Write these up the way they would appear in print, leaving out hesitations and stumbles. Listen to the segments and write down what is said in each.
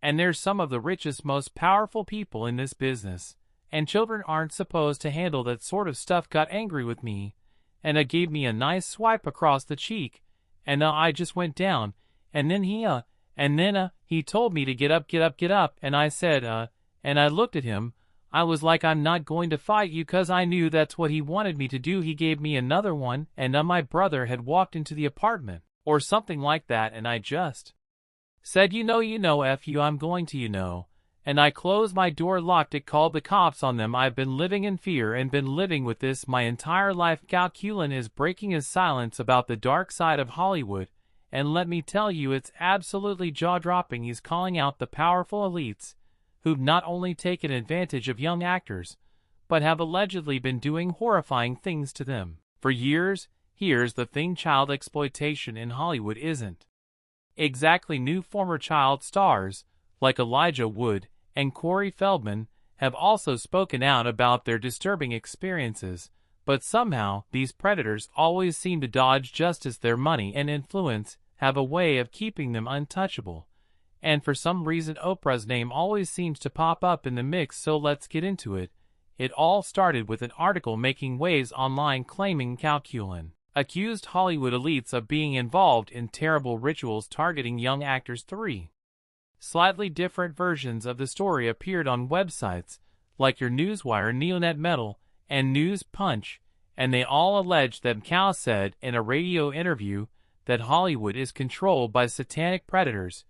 And there's some of the richest, most powerful people in this business. And children aren't supposed to handle that sort of stuff. Got angry with me, and gave me a nice swipe across the cheek, and I just went down, and then he told me to get up, and I said, and I looked at him, I was like, I'm not going to fight you, 'cause I knew that's what he wanted me to do. He gave me another one, and my brother had walked into the apartment, or something like that, and I just said, you know, F you, I'm going to, and I closed my door, locked it, called the cops on them. I've been living in fear and been living with this my entire life. Culkin is breaking his silence about the dark side of Hollywood, and let me tell you, it's absolutely jaw-dropping. He's calling out the powerful elites, who've not only taken advantage of young actors, but have allegedly been doing horrifying things to them for years. Here's the thing, child exploitation in Hollywood isn't exactly new. Former child stars, like Elijah Wood and Corey Feldman, have also spoken out about their disturbing experiences, but somehow these predators always seem to dodge justice. Their money and influence have a way of keeping them untouchable, and for some reason Oprah's name always seems to pop up in the mix. So let's get into it. It all started with an article making waves online claiming Culkin accused Hollywood elites of being involved in terrible rituals targeting young actors. Three slightly different versions of the story appeared on websites like your Newswire, Neonet Metal, and News Punch, and they all alleged that Cal said in a radio interview that Hollywood is controlled by satanic predators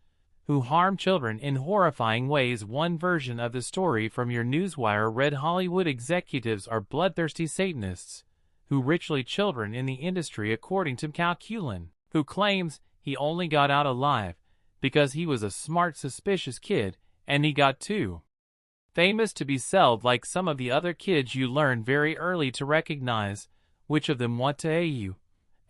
who harm children in horrifying ways. One version of the story from your Newswire read Hollywood executives are bloodthirsty Satanists who ritually children in the industry, according to Culkin, who claims he only got out alive because he was a smart, suspicious kid, and he got too famous to be sold like some of the other kids. You learn very early to recognize which of them want to hate you,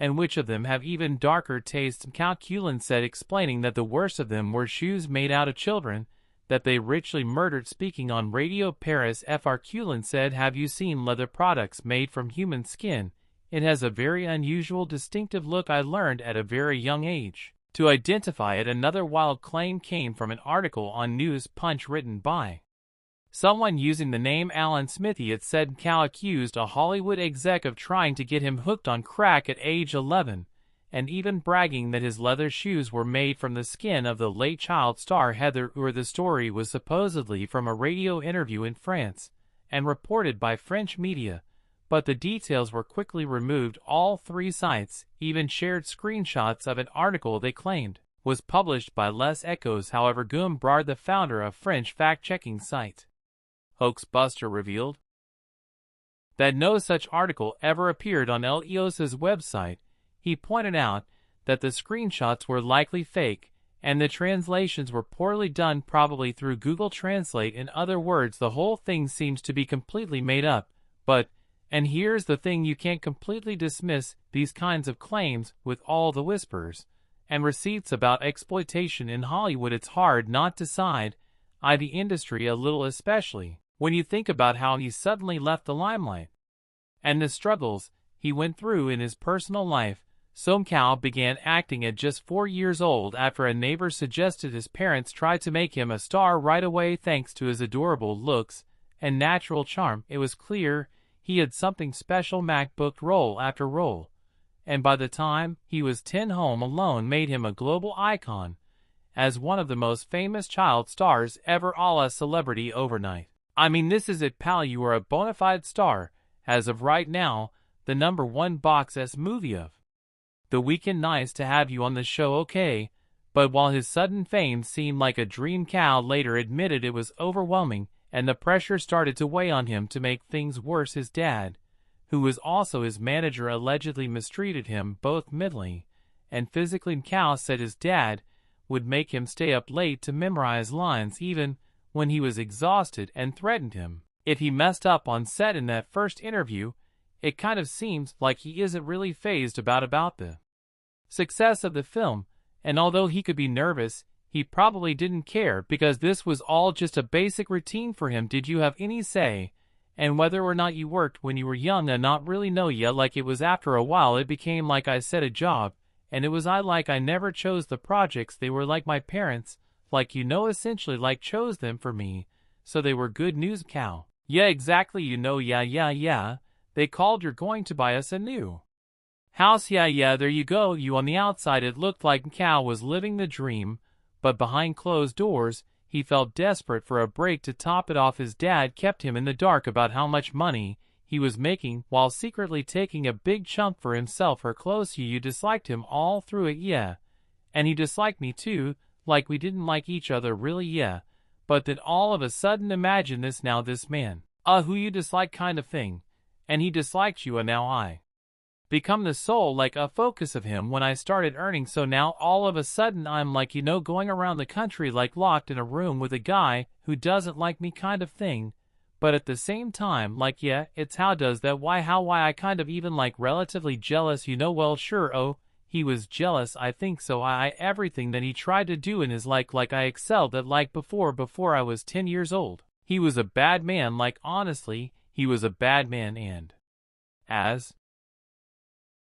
and which of them have even darker tastes, Culkin said, explaining that the worst of them were shoes made out of children that they ritually murdered. Speaking on radio Paris Fr, Culkin said, have you seen leather products made from human skin? It has a very unusual, distinctive look. I learned at a very young age to identify it. Another wild claim came from an article on News Punch written by someone using the name Alan Smithy. It said Cal accused a Hollywood exec of trying to get him hooked on crack at age 11, and even bragging that his leather shoes were made from the skin of the late child star Heather Ur. The story was supposedly from a radio interview in France and reported by French media, but the details were quickly removed. All three sites even shared screenshots of an article they claimed was published by Les Echos. However, Guillaume Brard, the founder of French fact-checking site Hoaxbuster, revealed that no such article ever appeared on LEOS's website. He pointed out that the screenshots were likely fake, and the translations were poorly done, probably through Google Translate. In other words, the whole thing seems to be completely made up. But, and here's the thing, you can't completely dismiss these kinds of claims with all the whispers and receipts about exploitation in Hollywood. It's hard not to side eye the industry a little, especially when you think about how he suddenly left the limelight and the struggles he went through in his personal life. Cal began acting at just 4 years old after a neighbor suggested his parents try to make him a star right away. Thanks to his adorable looks and natural charm, it was clear he had something special. Mac booked role after role, and by the time he was 10, Home Alone made him a global icon as one of the most famous child stars ever, a la Celebrity Overnight. I mean, this is it, pal. You are a bona fide star, as of right now, the #1 box S movie of the weekend. Nice to have you on the show, okay? But while his sudden fame seemed like a dream, Cal later admitted it was overwhelming, and the pressure started to weigh on him. To make things worse, his dad, who was also his manager, allegedly mistreated him both mentally and physically. Cal said his dad would make him stay up late to memorize lines even when he was exhausted, and threatened him if he messed up on set. In that first interview, it kind of seems like he isn't really fazed about the success of the film, and although he could be nervous, he probably didn't care, because this was all just a basic routine for him. Did you have any say and whether or not you worked when you were young? Not really, no. Yeah, like it was after a while it became, like I said, a job, and it was I never chose the projects, they were like my parents, like essentially chose them for me, so they were good news, Cal. Yeah, exactly, yeah. They called you're going to buy us a new house, yeah, there you go. You on the outside it looked like Cal was living the dream, but behind closed doors, he felt desperate for a break to top it off. His dad kept him in the dark about how much money he was making while secretly taking a big chunk for himself. Her close you disliked him all through it, yeah. And he disliked me too, like we didn't like each other really, yeah. But then all of a sudden imagine this now, this man, who you dislike kind of thing, and he disliked you, and now I become the sole a focus of him when I started earning. So now all of a sudden I'm going around the country locked in a room with a guy who doesn't like me kind of thing. But at the same time yeah, it's how does that, why I kind of even relatively jealous, well sure, he was jealous, I think so. I everything that he tried to do in his I excelled at before I was 10 years old. He was a bad man, honestly, he was a bad man. And as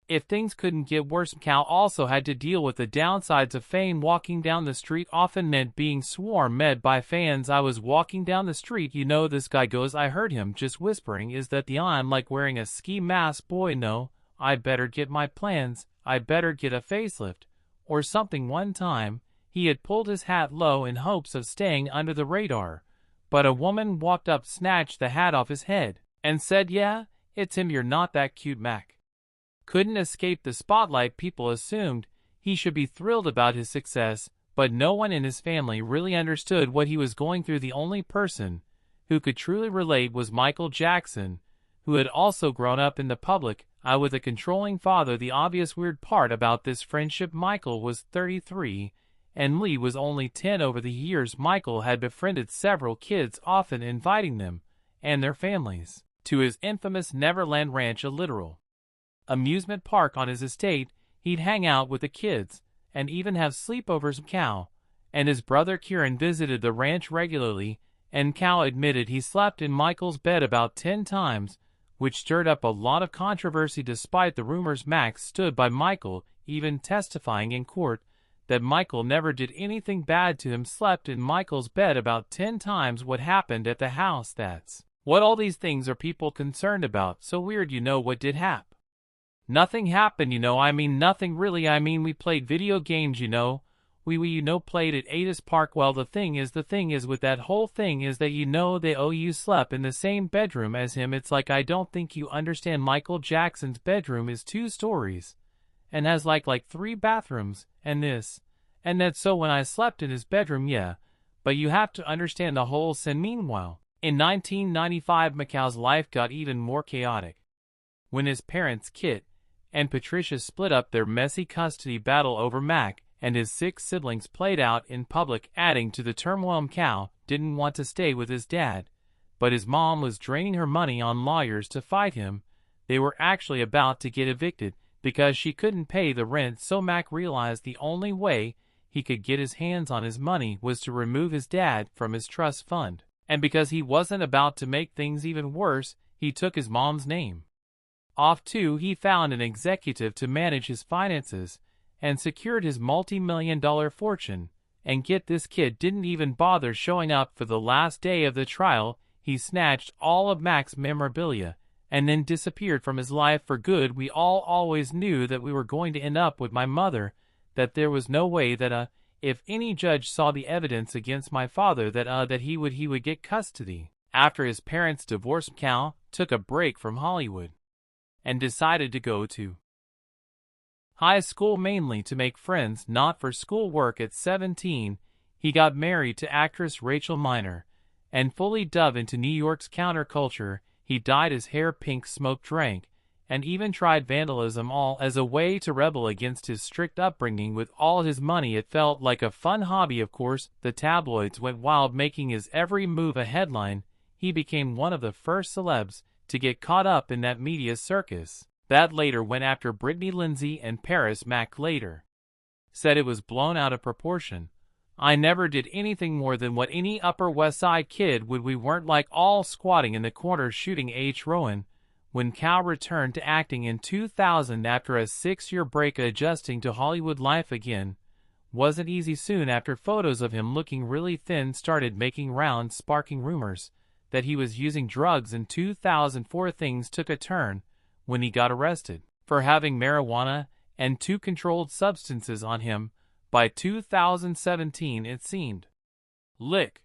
if things couldn't get worse, Cal also had to deal with the downsides of fame. Walking down the street often meant being swarmed by fans. I was walking down the street, this guy goes, I heard him just whispering, is that the I'm wearing a ski mask, boy no, I better get my plans, I better get a facelift, or something. One time, he had pulled his hat low in hopes of staying under the radar, but a woman walked up, snatched the hat off his head, and said, yeah, it's him, you're not that cute, Mac. Couldn't escape the spotlight. People assumed he should be thrilled about his success, but no one in his family really understood what he was going through. The only person who could truly relate was Michael Jackson, who had also grown up in the public eye with a controlling father. The obvious weird part about this friendship, Michael was 33 and Lee was only 10. Over the years, Michael had befriended several kids, often inviting them and their families to his infamous Neverland Ranch, a literal amusement park on his estate. He'd hang out with the kids and even have sleepovers. Cal and his brother Kieran visited the ranch regularly, and Cal admitted he slept in Michael's bed about 10 times, which stirred up a lot of controversy. Despite the rumors, Max stood by Michael, even testifying in court that Michael never did anything bad to him. Slept in Michael's bed about 10 times. What happened at the house? That's what all these things are people concerned about. So weird. What did happen? Nothing happened, nothing really. We played video games, we played at Ada's Park. Well, the thing is with that whole thing is that you slept in the same bedroom as him. It's I don't think you understand. Michael Jackson's bedroom is 2 stories and has like 3 bathrooms and this and that. So when I slept in his bedroom, yeah, but you have to understand the whole scene. Meanwhile, in 1995, Macau's life got even more chaotic when his parents, Kit and Patricia, split up. Their messy custody battle over Mac and his 6 siblings played out in public, adding to the turmoil. Macau didn't want to stay with his dad, but his mom was draining her money on lawyers to fight him. They were actually about to get evicted because she couldn't pay the rent. So Mac realized the only way he could get his hands on his money was to remove his dad from his trust fund. And because he wasn't about to make things even worse, he took his mom's name off too. He found an executive to manage his finances and secured his multi-million-dollar fortune. And get this, kid didn't even bother showing up for the last day of the trial. He snatched all of Mac's memorabilia and then disappeared from his life for good. We all always knew that we were going to end up with my mother, that there was no way that if any judge saw the evidence against my father that he would get custody. After his parents' divorce, Cal took a break from Hollywood and decided to go to high school mainly to make friends, not for school work. At 17, he got married to actress Rachel Miner and fully dove into New York's counterculture. He dyed his hair pink, smoked, drank, and even tried vandalism, all as a way to rebel against his strict upbringing. With all his money, it felt like a fun hobby. Of course, the tabloids went wild, making his every move a headline. He became one of the first celebs to get caught up in that media circus that later went after Brittany Lindsay and Paris. Mac later said it was blown out of proportion. I never did anything more than what any Upper West Side kid would. We weren't all squatting in the corner shooting H. Rowan. When Cal returned to acting in 2000 after a 6-year break, adjusting to Hollywood life again, wasn't easy. Soon after, photos of him looking really thin started making rounds, sparking rumors that he was using drugs. In 2004, things took a turn when he got arrested for having marijuana and 2 controlled substances on him. By 2017, it seemed. Lick.